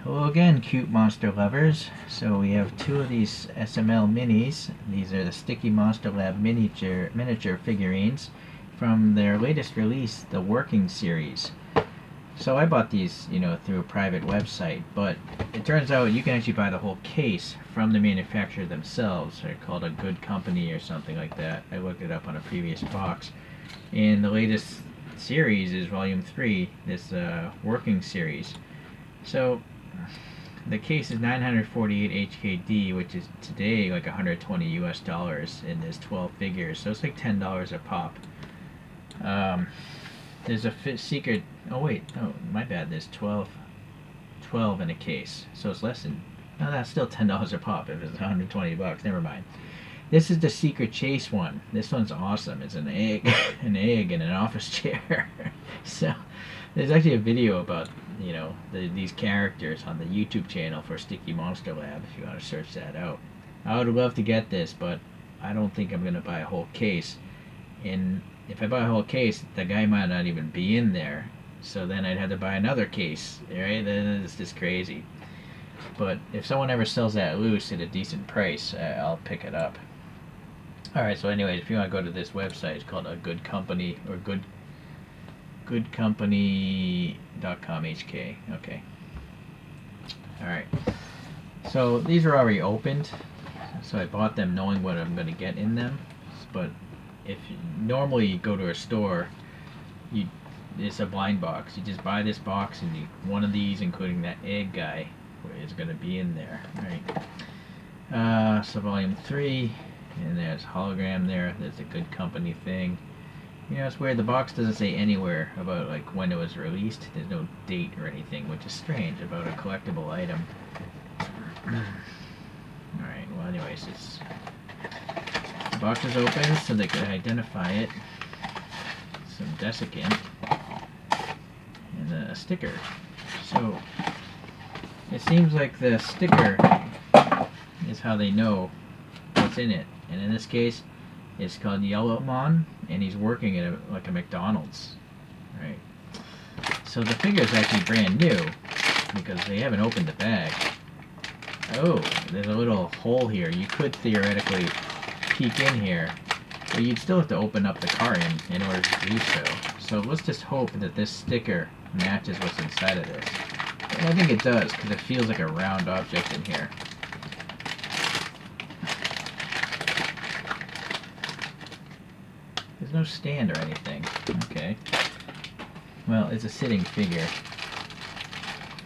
Hello again, cute monster lovers. So we have two of these SML minis. These are the Sticky Monster Lab miniature figurines from their latest release, the Working Series. So I bought these, through a private website, but it turns out you can actually buy the whole case from the manufacturer themselves. They're called a Good Company or something like that. I looked it up on a previous box. And the latest series is Volume 3, this Working Series. So the case is 948 HKD, which is today like 120 US dollars, and there's 12 figures, so it's like $10 a pop. There's a secret. Oh wait, no, my bad. There's 12 in a case, so it's less than. No, that's still $10 a pop if it's 120 bucks. Never mind. This is the secret chase one. This one's awesome. It's an egg, an egg in an office chair. So there's actually a video about these characters on the YouTube channel for Sticky Monster Lab if you want to search that out. I would love to get this, but I don't think I'm gonna buy a whole case. And if I buy a whole case, the guy might not even be in there. So then I'd have to buy another case, right? Then it's just crazy. But if someone ever sells that loose at a decent price, I'll pick it up. Alright, so anyways, if you want to go to this website, it's called a Good Company, or goodcompany.com HK. Okay. Alright. So these are already opened. So I bought them knowing what I'm going to get in them. But if you normally go to a store, it's a blind box. You just buy this box and one of these, including that egg guy, is going to be in there. Right. So volume 3, and there's hologram there. There's a Good Company thing. It's weird. The box doesn't say anywhere about like when it was released. There's no date or anything, which is strange about a collectible item. Alright, well anyways, the box is open so they can identify it. Some desiccant and a sticker. So it seems like the sticker is how they know what's in it. And in this case, it's called Yellowmon, and he's working at a McDonald's, right? So the figure is actually brand new because they haven't opened the bag. Oh, there's a little hole here. You could theoretically peek in here, but you'd still have to open up the carton in order to do so. So let's just hope that this sticker matches what's inside of this. And I think it does because it feels like a round object in here. There's no stand or anything. Okay. Well, it's a sitting figure.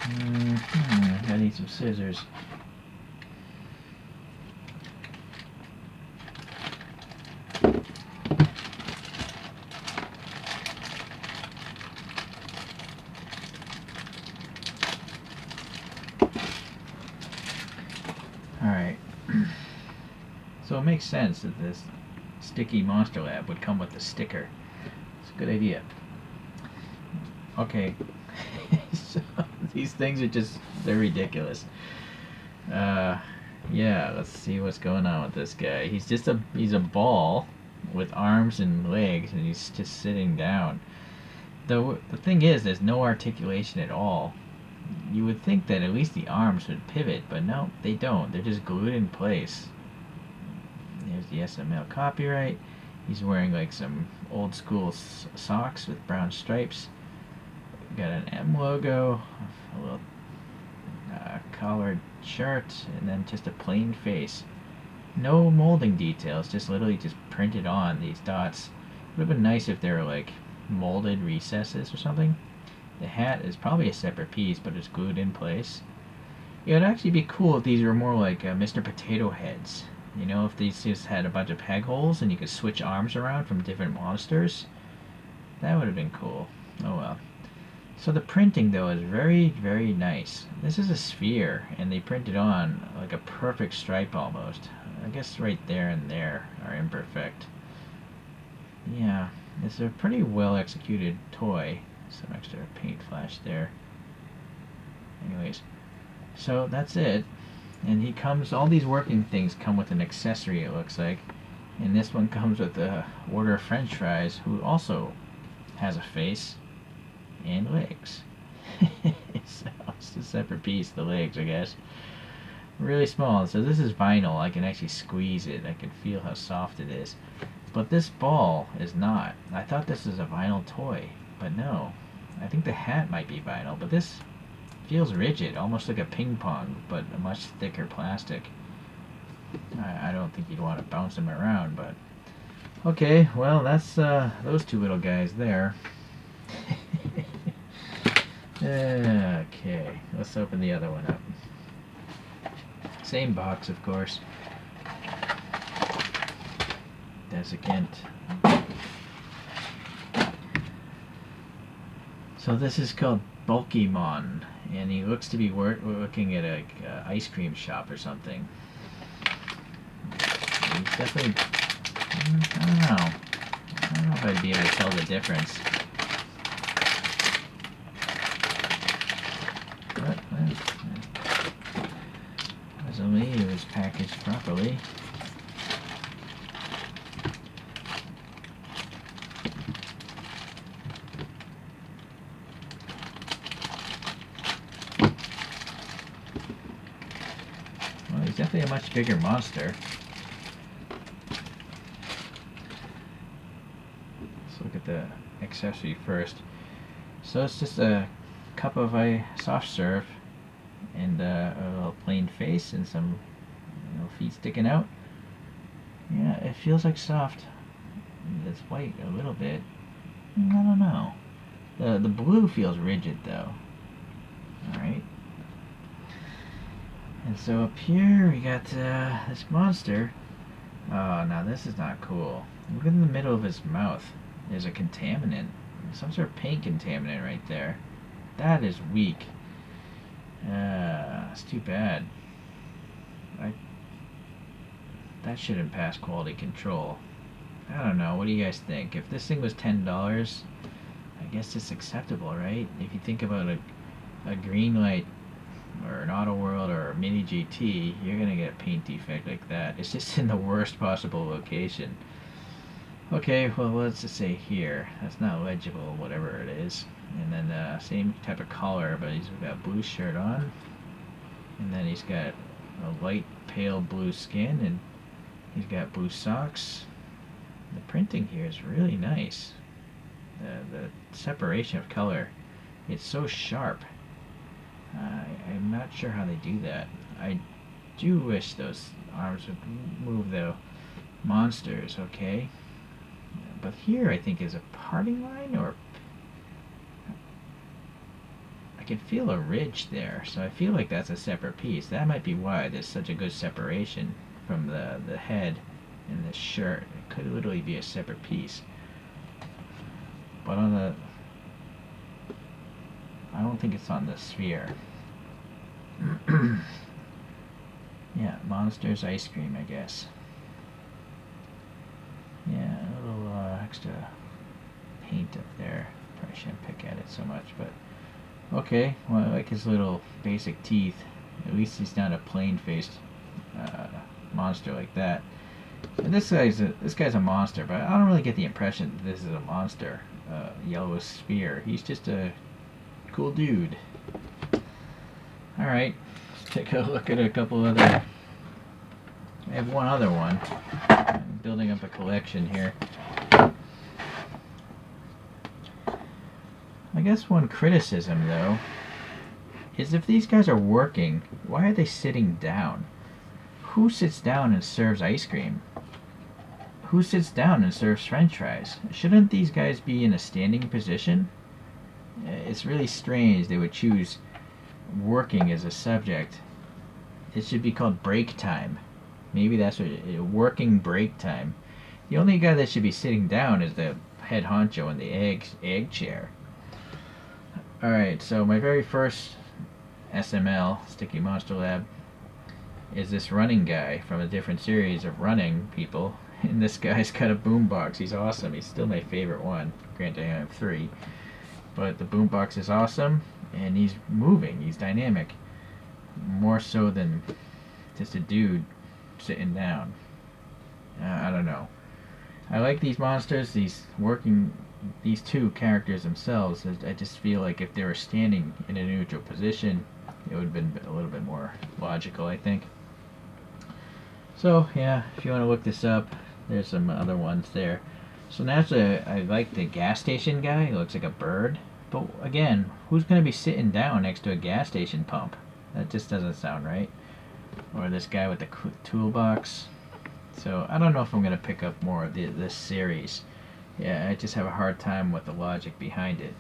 I need some scissors. Alright. So it makes sense that this Sticky Monster Lab would come with a sticker. It's a good idea. Okay. So these things are they're ridiculous. Yeah, let's see what's going on with this guy. He's a ball with arms and legs, and he's just sitting down. The thing is, there's no articulation at all. You would think that at least the arms would pivot, but no, they don't. They're just glued in place. There's the SML copyright. He's wearing like some old school socks with brown stripes. Got an M logo, a little collared shirt, and then just a plain face. No molding details, just literally just printed on these dots. Would have been nice if they were like molded recesses or something. The hat is probably a separate piece, but it's glued in place. It would actually be cool if these were more like Mr. Potato Heads. If these just had a bunch of peg holes and you could switch arms around from different monsters. That would have been cool. Oh well. So the printing though is very, very nice. This is a sphere, and they printed on like a perfect stripe almost. I guess right there and there are imperfect. Yeah, it's a pretty well executed toy. Some extra paint flash there. Anyways, so that's it. And all these working things come with an accessory, it looks like. And this one comes with a order of french fries, who also has a face and legs. So it's just separate piece, the legs, I guess. Really small. So this is vinyl. I can actually squeeze it. I can feel how soft it is. But this ball is not. I thought this was a vinyl toy, but no. I think the hat might be vinyl, but this feels rigid, almost like a ping pong, but a much thicker plastic. I don't think you'd want to bounce them around, but... Okay, well, that's those two little guys there. Okay, let's open the other one up. Same box, of course. Desiccant. So this is called Bulkymon, and he looks to be looking at a ice cream shop or something. He's definitely... I don't know. I don't know if I'd be able to tell the difference. But, presumably it was packaged properly. Well, he's definitely a much bigger monster. Look at the accessory first. So it's just a cup of soft serve and a little plain face and some feet sticking out. Yeah, it feels like soft. It's white a little bit. I don't know. The blue feels rigid though. Alright. And so up here we got this monster. Oh, now this is not cool. Look in the middle of his mouth. There's a contaminant. Some sort of paint contaminant right there. That is weak. It's too bad. That shouldn't pass quality control. I don't know. What do you guys think? If this thing was $10, I guess it's acceptable, right? If you think about a green light or an Auto World or a Mini GT, you're gonna get a paint defect like that. It's just in the worst possible location. Okay, well, let's just say here. That's not legible, whatever it is. And then same type of collar, but he's got a blue shirt on. And then he's got a light pale blue skin, and he's got blue socks. The printing here is really nice. The separation of color, it's so sharp. I'm not sure how they do that. I do wish those arms would move the monsters, okay? But here I think is a parting line, or I can feel a ridge there, so I feel like that's a separate piece. That might be why there's such a good separation from the head and the shirt. It could literally be a separate piece. But on the... I don't think it's on the sphere. Yeah, Monsters Ice Cream, I guess. Yeah, a little extra paint up there. Probably shouldn't pick at it so much, but... Okay, well, I like his little basic teeth. At least he's not a plain-faced monster like that. And this guy's a monster, but I don't really get the impression that this is a monster. Yellow sphere. He's just a cool dude. Alright, let's take a look at a couple other... I have one other one. I'm building up a collection here. I guess one criticism, though, is if these guys are working, why are they sitting down? Who sits down and serves ice cream? Who sits down and serves french fries? Shouldn't these guys be in a standing position? It's really strange they would choose working as a subject. It should be called break time. Maybe that's what working break time. The only guy that should be sitting down is the head honcho in the egg chair. Alright, so my very first SML, Sticky Monster Lab, is this running guy from a different series of running people. And this guy's got a boombox. He's awesome. He's still my favorite one. Granted, I have 3. But the boombox is awesome, and he's moving. He's dynamic. More so than just a dude sitting down. I don't know. I like these monsters, these two characters themselves. I just feel like if they were standing in a neutral position, it would have been a little bit more logical, I think. So yeah, if you want to look this up, there's some other ones there. So naturally, I like the gas station guy. He looks like a bird. But again, who's going to be sitting down next to a gas station pump? That just doesn't sound right. Or this guy with the toolbox. So I don't know if I'm going to pick up more of this series. Yeah, I just have a hard time with the logic behind it.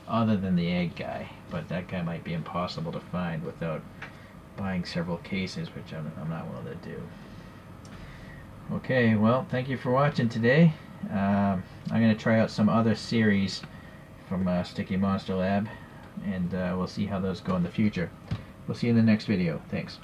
Other than the egg guy. But that guy might be impossible to find without buying several cases, which I'm not willing to do. Okay, well, thank you for watching today. I'm going to try out some other series from Sticky Monster Lab, and we'll see how those go in the future. We'll see you in the next video. Thanks.